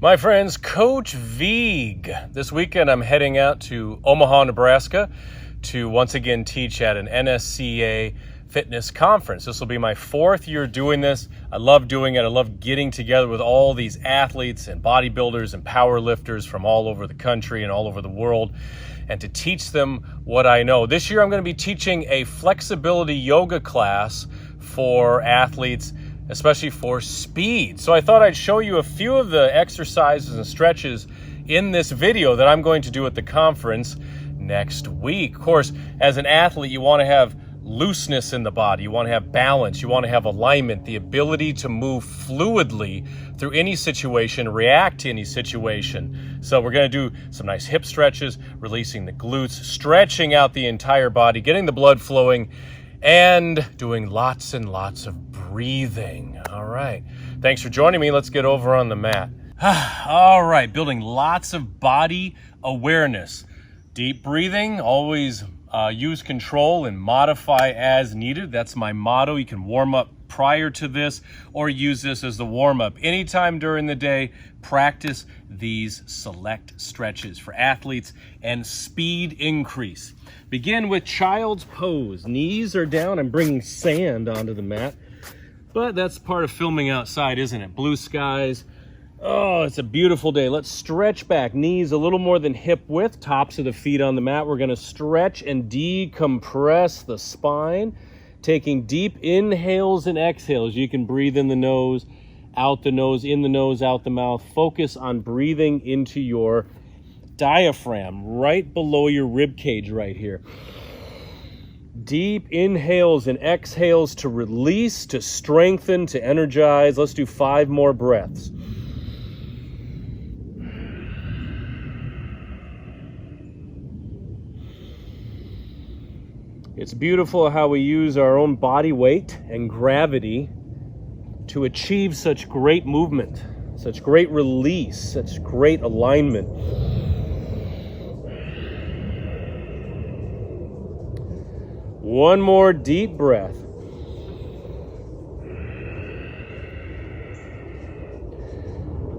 My friends, Coach Vigue. This weekend I'm heading out to Omaha, Nebraska to once again teach at an NSCA fitness conference. This will be my fourth year doing this. I love doing it. I love getting together with all these athletes and bodybuilders and power lifters from all over the country and all over the world, and to teach them what I know. This year I'm going to be teaching a flexibility yoga class for athletes, especially for speed. So I thought I'd show you a few of the exercises and stretches in this video that I'm going to do at the conference next week. Of course, as an athlete, you want to have looseness in the body. You want to have balance. You want to have alignment, the ability to move fluidly through any situation, react to any situation. So we're going to do some nice hip stretches, releasing the glutes, stretching out the entire body, getting the blood flowing, and doing lots and lots of breathing. All right. Thanks for joining me. Let's get over on the mat. All right. Building lots of body awareness. Deep breathing. Always use control and modify as needed. That's my motto. You can warm up prior to this or use this as the warm-up. Anytime during the day, practice these select stretches for athletes and speed increase. Begin with child's pose. Knees are down. I'm bringing sand onto the mat, but that's part of filming outside, isn't it? Blue skies. Oh, it's a beautiful day. Let's stretch back. Knees a little more than hip width. Tops of the feet on the mat. We're going to stretch and decompress the spine, taking deep inhales and exhales. You can breathe in the nose, out the nose, in the nose, out the mouth. Focus on breathing into your diaphragm, right below your rib cage right here. Deep inhales and exhales to release, to strengthen, to energize. Let's do 5 more breaths. It's beautiful how we use our own body weight and gravity to achieve such great movement, such great release, such great alignment. One more deep breath.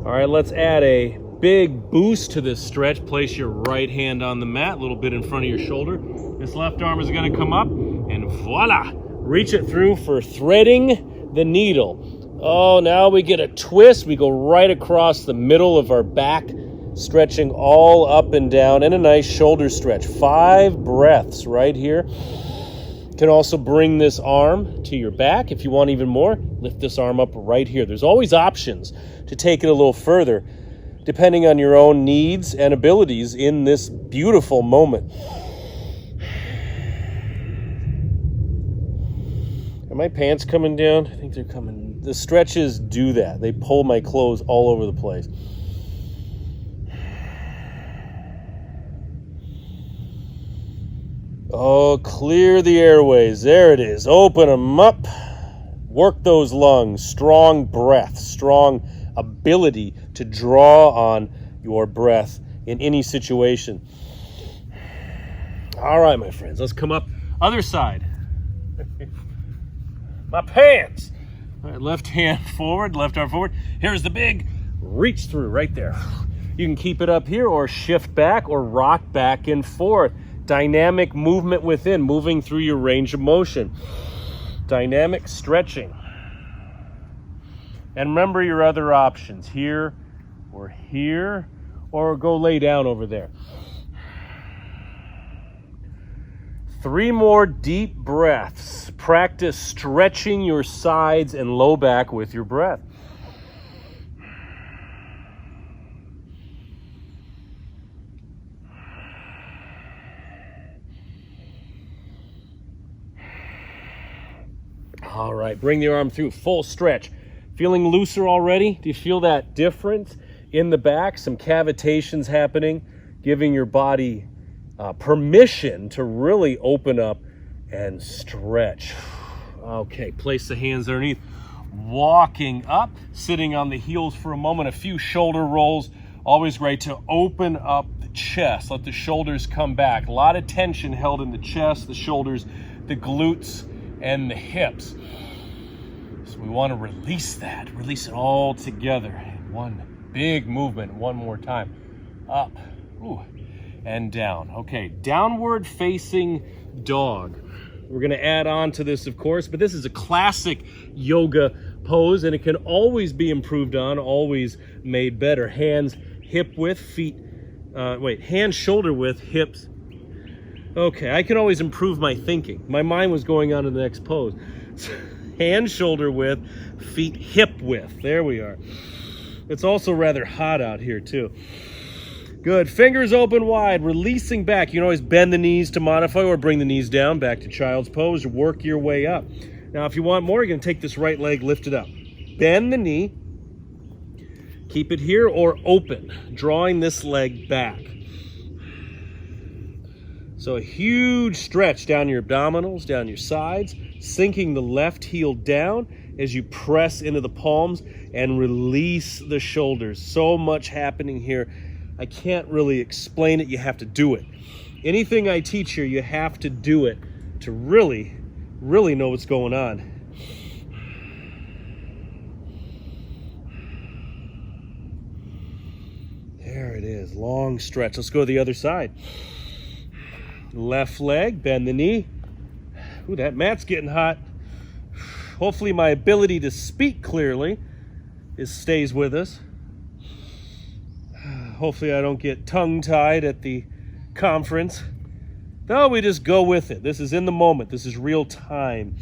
All right, let's add a big boost to this stretch. Place your right hand on the mat, a little bit in front of your shoulder. This left arm is going to come up, and voila! Reach it through for threading the needle. Oh, now we get a twist. We go right across the middle of our back, stretching all up and down, and a nice shoulder stretch. 5 breaths right here. You can also bring this arm to your back if you want even more. Lift this arm up right here. There's always options to take it a little further, depending on your own needs and abilities in this beautiful moment. Are my pants coming down? I think they're coming. The stretches do that. They pull my clothes all over the place. Oh, clear the airways. There it is. Open them up. Work those lungs. Strong breath. Strong ability to draw on your breath in any situation. All right, my friends. Let's come up. Other side. My pants. All right, left hand forward, left arm forward. Here's the big reach through right there. You can keep it up here or shift back or rock back and forth. Dynamic movement within, moving through your range of motion. Dynamic stretching. And remember your other options, here, or go lay down over there. 3 more deep breaths. Practice stretching your sides and low back with your breath. All right, bring the arm through, full stretch. Feeling looser already? Do you feel that difference in the back? Some cavitations happening, giving your body permission to really open up and stretch. Okay, place the hands underneath. Walking up, sitting on the heels for a moment, a few shoulder rolls. Always great to open up the chest, let the shoulders come back. A lot of tension held in the chest, the shoulders, the glutes, and the hips. So we want to release that, release it all together in one big movement. One more time. Up, ooh, and down. Okay, downward facing dog. We're gonna add on to this, of course, but this is a classic yoga pose, and it can always be improved on, always made better. Hands hip width, feet, hands shoulder width, hips. Okay, I can always improve my thinking. My mind was going on to the next pose. Hand shoulder width, feet hip width. There we are. It's also rather hot out here too. Good. Fingers open wide, releasing back. You can always bend the knees to modify or bring the knees down back to child's pose. Work your way up. Now, if you want more, you're going to take this right leg, lift it up. Bend the knee. Keep it here or open, drawing this leg back. So a huge stretch down your abdominals, down your sides, sinking the left heel down as you press into the palms and release the shoulders. So much happening here. I can't really explain it. You have to do it. Anything I teach here, you have to do it to really know what's going on. There it is, long stretch. Let's go to the other side. Left leg, bend the knee. Ooh, that mat's getting hot. Hopefully my ability to speak clearly stays with us. Hopefully I don't get tongue-tied at the conference. No, we just go with it. This is in the moment. This is real time.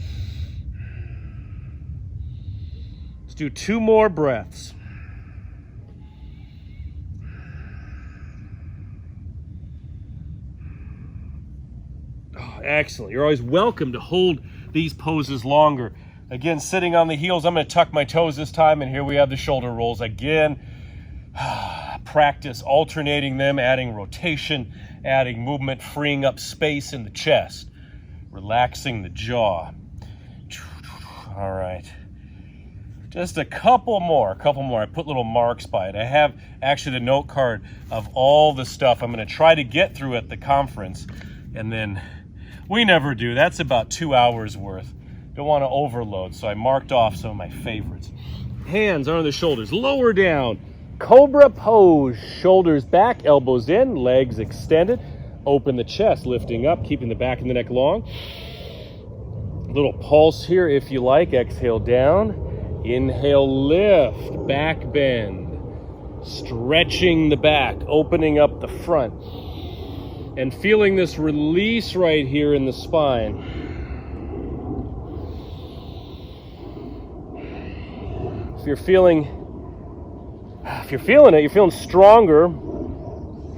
Let's do 2 more breaths. Oh, excellent. You're always welcome to hold these poses longer. Again, sitting on the heels, I'm going to tuck my toes this time, and here we have the shoulder rolls again. Practice alternating them, adding rotation, adding movement, freeing up space in the chest, relaxing the jaw. All right. Just a couple more. I put little marks by it. I have actually the note card of all the stuff I'm going to try to get through at the conference, and then we never do. That's about 2 hours worth. Don't want to overload, so I marked off some of my favorites. Hands under the shoulders, lower down. Cobra pose, shoulders back, elbows in, legs extended. Open the chest, lifting up, keeping the back of the neck long. Little pulse here if you like. Exhale down. Inhale, lift, back bend. Stretching the back, opening up the front. And feeling this release right here in the spine. If you're feeling it, you're feeling stronger,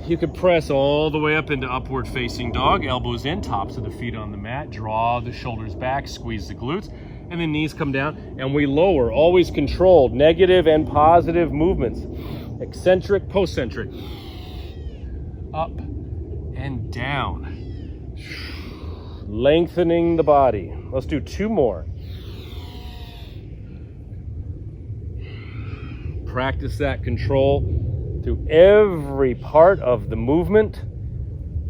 you can press all the way up into upward facing dog, elbows in, tops of the feet on the mat, draw the shoulders back, squeeze the glutes, and then knees come down, and we lower, always controlled, negative and positive movements, eccentric, pocentric, up and down, lengthening the body. Let's do 2 more. Practice that control through every part of the movement,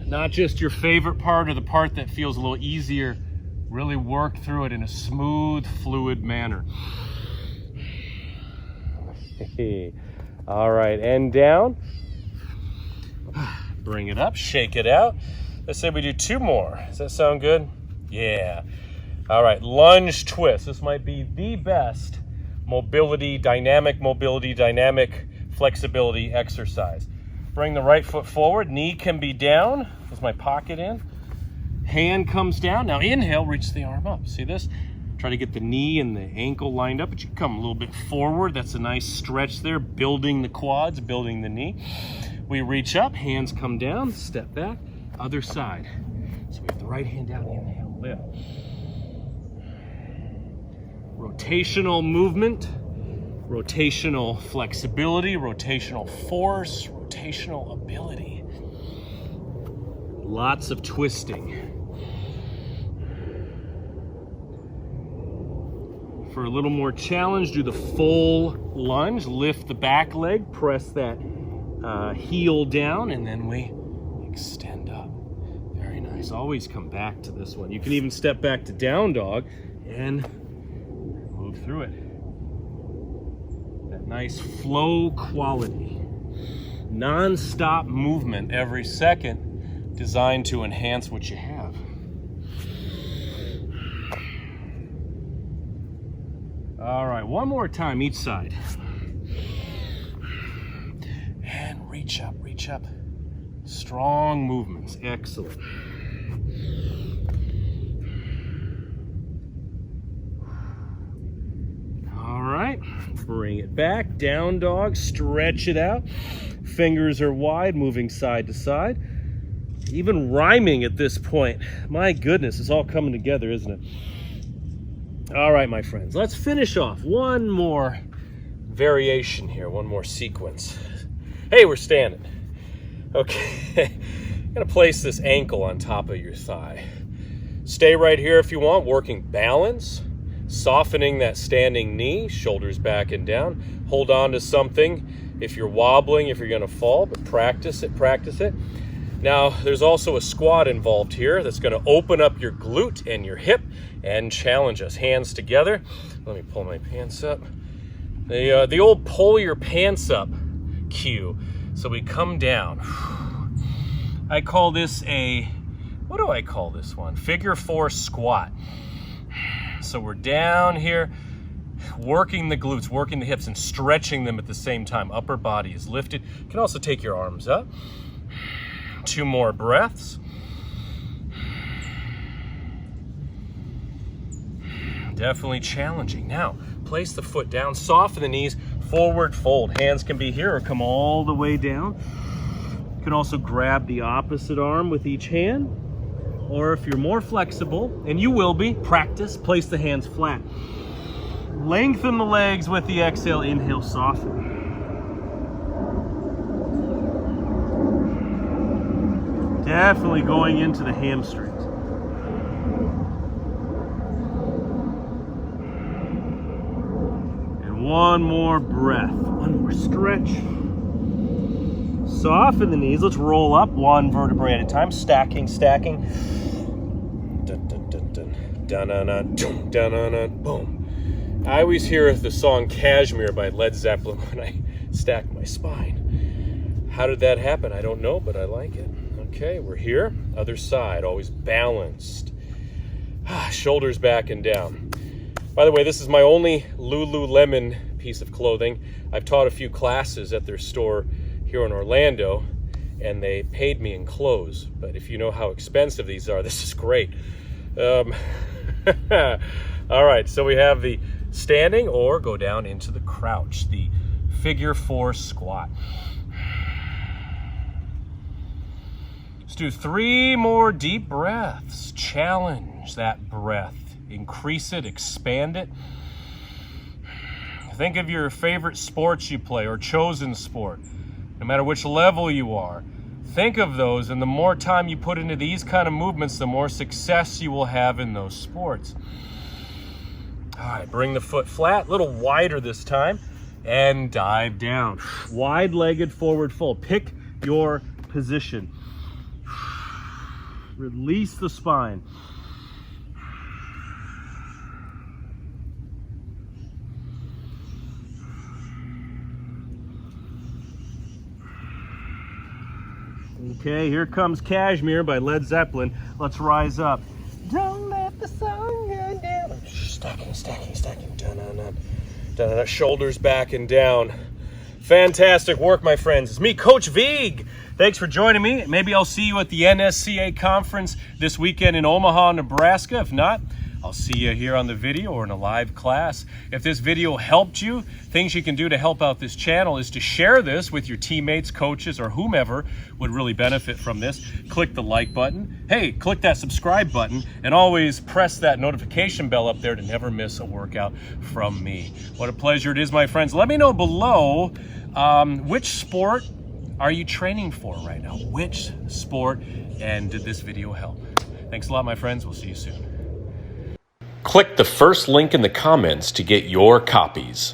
not just your favorite part or the part that feels a little easier. Really work through it in a smooth, fluid manner. All right, and down. Bring it up, shake it out. Let's say we do 2 more. Does that sound good? Yeah. All right, lunge twist. This might be the best mobility, dynamic flexibility exercise. Bring the right foot forward, knee can be down. There's my pocket in. Hand comes down. Now inhale, reach the arm up. See this? Try to get the knee and the ankle lined up, but you come a little bit forward. That's a nice stretch there, building the quads, building the knee. We reach up, hands come down, step back, other side. So we have the right hand down, inhale, lift. Rotational movement, rotational flexibility, rotational force, rotational ability. Lots of twisting. For a little more challenge, do the full lunge, lift the back leg, press that heel down, and then we extend up. Very nice. Always come back to this one. You can even step back to down dog and move through it. That Nice flow quality. Non-stop movement every second, designed to enhance what you have. All right, one more time each side. And reach up, reach up. Strong movements, excellent. All right, bring it back, down dog, stretch it out. Fingers are wide, moving side to side. Even rhyming at this point. My goodness, it's all coming together, isn't it? All right, my friends, let's finish off. One more variation here, one more sequence. Hey, we're standing. Okay, I'm gonna place this ankle on top of your thigh. Stay right here if you want, working balance, softening that standing knee, shoulders back and down. Hold on to something if you're wobbling, if you're gonna fall, but practice it, practice it. Now, there's also a squat involved here that's gonna open up your glute and your hip and challenge us. Hands together. Let me pull my pants up. The old pull your pants up cue. So we come down. I call this what do I call this one? Figure 4 squat. So we're down here, working the glutes, working the hips, and stretching them at the same time. Upper body is lifted. You can also take your arms up. 2 more breaths. Definitely challenging. Now, place the foot down, soften the knees, forward fold. Hands can be here or come all the way down. You can also grab the opposite arm with each hand. Or if you're more flexible, and you will be, practice, place the hands flat. Lengthen the legs with the exhale, inhale, soften. Definitely going into the hamstrings. And one more breath, one more stretch. Soften the knees, let's roll up one vertebrae at a time, stacking. Dun, dun, dun, dun. Dun, dun, dun, dun, dun, dun, dun, boom. I always hear the song Kashmir by Led Zeppelin when I stack my spine. How did that happen? I don't know, but I like it. Okay, we're here. Other side, always balanced. Shoulders back and down. By the way, this is my only Lululemon piece of clothing. I've taught a few classes at their store here in Orlando, and they paid me in clothes. But if you know how expensive these are, this is great. All right, so we have the standing or go down into the crouch, the figure 4 squat. Let's do 3 more deep breaths. Challenge that breath. Increase it, expand it. Think of your favorite sports you play or chosen sport. No matter which level you are, think of those, and the more time you put into these kind of movements, the more success you will have in those sports. All right, bring the foot flat, a little wider this time, and dive down. Wide-legged forward fold. Pick your position. Release the spine. Okay, here comes Kashmir by Led Zeppelin. Let's rise up. Don't let the sun go down. Stacking. Dun, dun, dun. Dun, dun. Shoulders back and down. Fantastic work, my friends. It's me, Coach Vigue. Thanks for joining me. Maybe I'll see you at the NSCA conference this weekend in Omaha, Nebraska. If not, I'll see you here on the video or in a live class. If this video helped you, things you can do to help out this channel is to share this with your teammates, coaches, or whomever would really benefit from this. Click the like button. Hey, click that subscribe button, and always press that notification bell up there to never miss a workout from me. What a pleasure it is, my friends. Let me know below which sport are you training for right now? Which sport, and did this video help? Thanks a lot, my friends. We'll see you soon. Click the first link in the comments to get your copies.